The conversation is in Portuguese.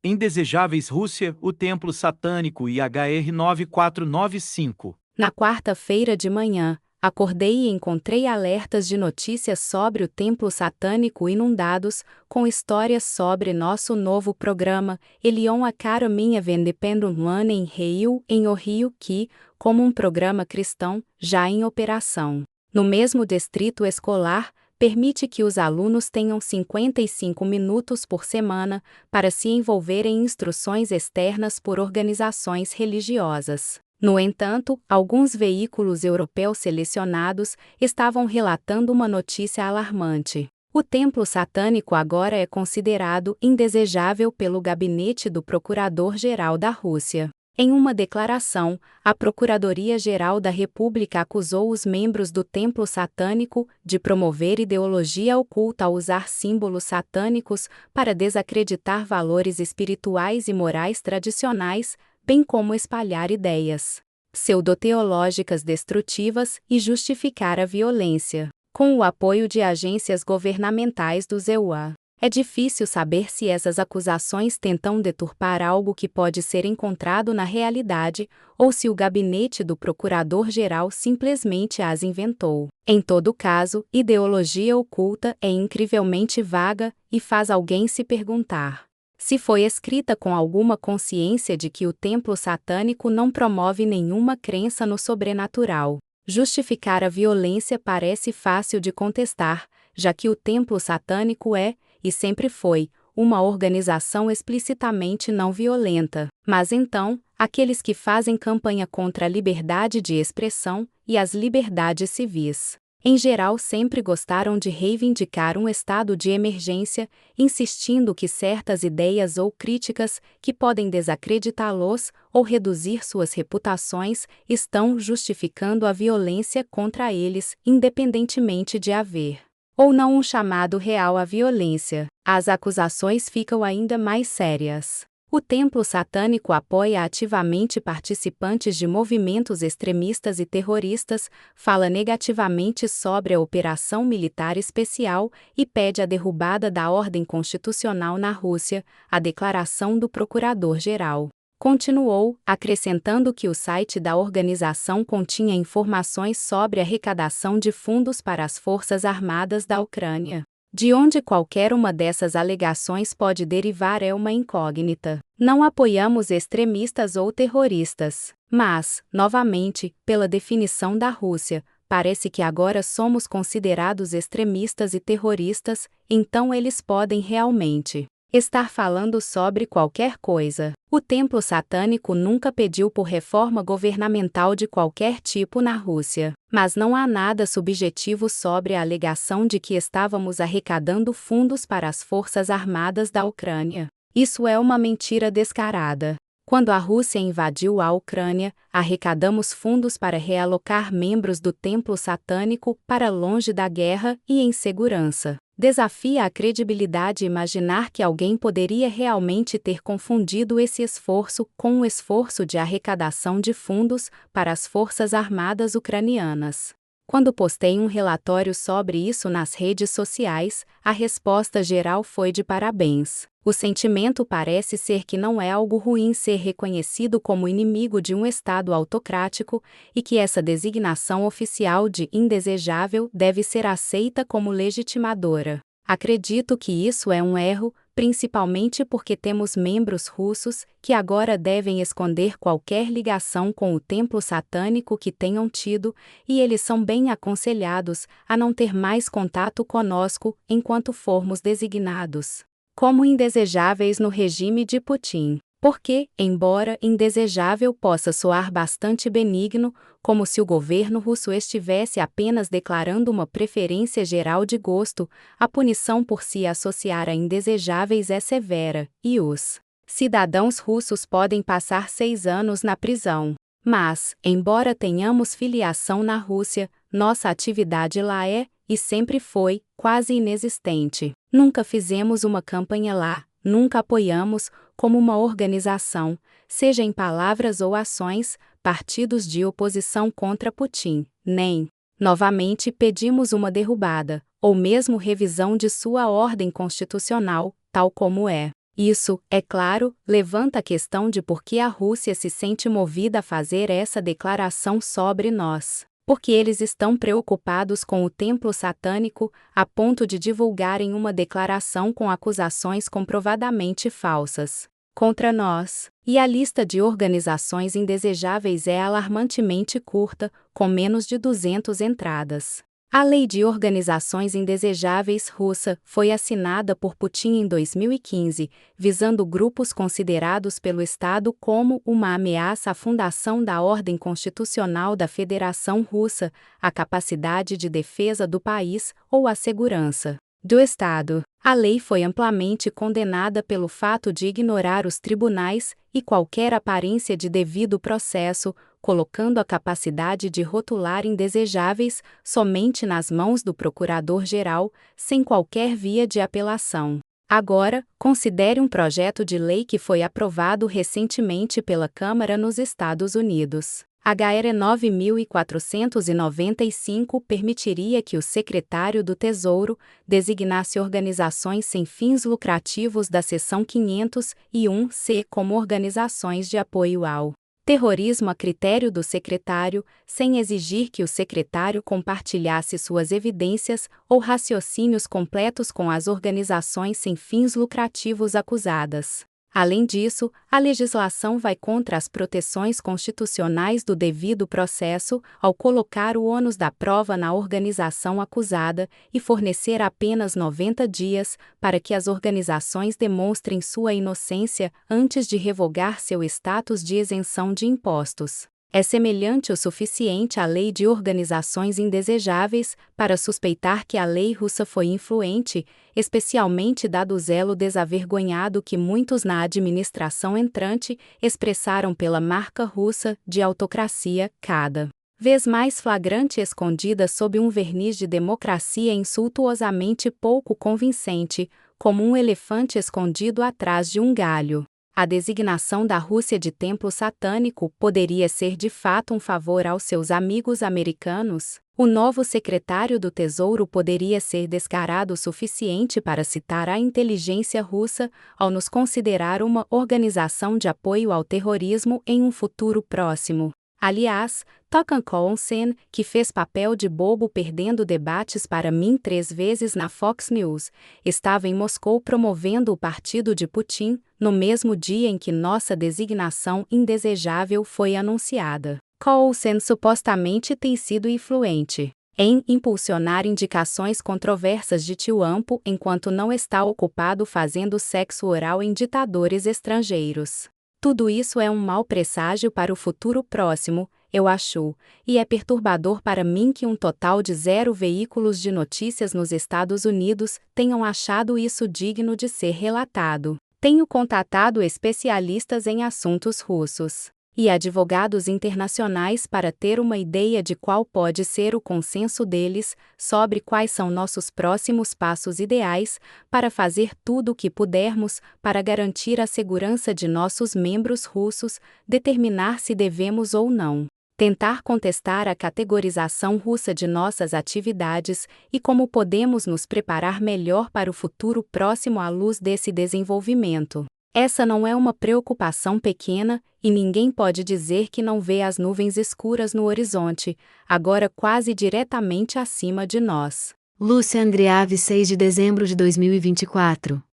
Indesejáveis Rússia, o Templo Satânico e HR 9495. Na quarta-feira de manhã, acordei e encontrei alertas de notícias sobre o Templo Satânico inundados, com histórias sobre nosso novo programa, Elion Academy of Independent Learning Rio, em Ohio, que, como um programa cristão, já em operação. No mesmo distrito escolar, permite que os alunos tenham 55 minutos por semana para se envolver em instruções externas por organizações religiosas. No entanto, alguns veículos europeus selecionados estavam relatando uma notícia alarmante. O templo satânico agora é considerado indesejável pelo gabinete do Procurador-Geral da Rússia. Em uma declaração, a Procuradoria-Geral da República acusou os membros do templo satânico de promover ideologia oculta ao usar símbolos satânicos para desacreditar valores espirituais e morais tradicionais, bem como espalhar ideias pseudoteológicas destrutivas e justificar a violência. Com o apoio de agências governamentais do EUA, é difícil saber se essas acusações tentam deturpar algo que pode ser encontrado na realidade, ou se o gabinete do Procurador-Geral simplesmente as inventou. Em todo caso, ideologia oculta é incrivelmente vaga e faz alguém se perguntar se foi escrita com alguma consciência de que o templo satânico não promove nenhuma crença no sobrenatural. Justificar a violência parece fácil de contestar, já que o templo satânico é, e sempre foi, uma organização explicitamente não violenta. Mas então, aqueles que fazem campanha contra a liberdade de expressão e as liberdades civis, em geral, sempre gostaram de reivindicar um estado de emergência, insistindo que certas ideias ou críticas, que podem desacreditá-los ou reduzir suas reputações, estão justificando a violência contra eles, independentemente de haver ou não um chamado real à violência. As acusações ficam ainda mais sérias. O templo satânico apoia ativamente participantes de movimentos extremistas e terroristas, fala negativamente sobre a operação militar especial e pede a derrubada da ordem constitucional na Rússia, a declaração do Procurador-Geral continuou, acrescentando que o site da organização continha informações sobre arrecadação de fundos para as Forças Armadas da Ucrânia. De onde qualquer uma dessas alegações pode derivar é uma incógnita. Não apoiamos extremistas ou terroristas, mas, novamente, pela definição da Rússia, parece que agora somos considerados extremistas e terroristas, então eles podem realmente estar falando sobre qualquer coisa. O templo satânico nunca pediu por reforma governamental de qualquer tipo na Rússia, mas não há nada subjetivo sobre a alegação de que estávamos arrecadando fundos para as Forças Armadas da Ucrânia. Isso é uma mentira descarada. Quando a Rússia invadiu a Ucrânia, arrecadamos fundos para realocar membros do templo satânico para longe da guerra e em segurança. Desafia a credibilidade imaginar que alguém poderia realmente ter confundido esse esforço com um esforço de arrecadação de fundos para as Forças Armadas ucranianas. Quando postei um relatório sobre isso nas redes sociais, a resposta geral foi de parabéns. O sentimento parece ser que não é algo ruim ser reconhecido como inimigo de um Estado autocrático e que essa designação oficial de indesejável deve ser aceita como legitimadora. Acredito que isso é um erro, principalmente porque temos membros russos que agora devem esconder qualquer ligação com o templo satânico que tenham tido, e eles são bem aconselhados a não ter mais contato conosco enquanto formos designados como indesejáveis no regime de Putin. Porque, embora indesejável possa soar bastante benigno, como se o governo russo estivesse apenas declarando uma preferência geral de gosto, a punição por se associar a indesejáveis é severa, e os cidadãos russos podem passar 6 anos na prisão. Mas, embora tenhamos filiação na Rússia, nossa atividade lá é, e sempre foi, quase inexistente. Nunca fizemos uma campanha lá, nunca apoiamos, como uma organização, seja em palavras ou ações, partidos de oposição contra Putin, nem, novamente, pedimos uma derrubada, ou mesmo revisão de sua ordem constitucional, tal como é. Isso, é claro, levanta a questão de por que a Rússia se sente movida a fazer essa declaração sobre nós. Porque eles estão preocupados com o templo satânico, a ponto de divulgarem uma declaração com acusações comprovadamente falsas contra nós. E a lista de organizações indesejáveis é alarmantemente curta, com menos de 200 entradas. A Lei de Organizações Indesejáveis russa foi assinada por Putin em 2015, visando grupos considerados pelo Estado como uma ameaça à fundação da ordem constitucional da Federação Russa, à capacidade de defesa do país ou à segurança do Estado. A lei foi amplamente condenada pelo fato de ignorar os tribunais e qualquer aparência de devido processo, colocando a capacidade de rotular indesejáveis somente nas mãos do procurador-geral, sem qualquer via de apelação. Agora, considere um projeto de lei que foi aprovado recentemente pela Câmara nos Estados Unidos. HR 9495 permitiria que o secretário do Tesouro designasse organizações sem fins lucrativos da seção 501-C como organizações de apoio ao terrorismo a critério do secretário, sem exigir que o secretário compartilhasse suas evidências ou raciocínios completos com as organizações sem fins lucrativos acusadas. Além disso, a legislação vai contra as proteções constitucionais do devido processo ao colocar o ônus da prova na organização acusada e fornecer apenas 90 dias para que as organizações demonstrem sua inocência antes de revogar seu status de isenção de impostos. É semelhante o suficiente à Lei de Organizações Indesejáveis para suspeitar que a lei russa foi influente, especialmente dado o zelo desavergonhado que muitos na administração entrante expressaram pela marca russa de autocracia, cada vez mais flagrante e escondida sob um verniz de democracia insultuosamente pouco convincente, como um elefante escondido atrás de um galho. A designação da Rússia de templo satânico poderia ser de fato um favor aos seus amigos americanos? O novo secretário do Tesouro poderia ser descarado o suficiente para citar a inteligência russa ao nos considerar uma organização de apoio ao terrorismo em um futuro próximo. Aliás, Tucker Carlson, que fez papel de bobo perdendo debates para mim 3 vezes na Fox News, estava em Moscou promovendo o partido de Putin, no mesmo dia em que nossa designação indesejável foi anunciada. Carlson supostamente tem sido influente em impulsionar indicações controversas de Trump enquanto não está ocupado fazendo sexo oral em ditadores estrangeiros. Tudo isso é um mau presságio para o futuro próximo, eu acho, e é perturbador para mim que um total de 0 veículos de notícias nos Estados Unidos tenham achado isso digno de ser relatado. Tenho contatado especialistas em assuntos russos e advogados internacionais para ter uma ideia de qual pode ser o consenso deles sobre quais são nossos próximos passos ideais para fazer tudo o que pudermos para garantir a segurança de nossos membros russos, determinar se devemos ou não tentar contestar a categorização russa de nossas atividades e como podemos nos preparar melhor para o futuro próximo à luz desse desenvolvimento. Essa não é uma preocupação pequena, e ninguém pode dizer que não vê as nuvens escuras no horizonte, agora quase diretamente acima de nós. Lúcia Andreavi, 6 de dezembro de 2024.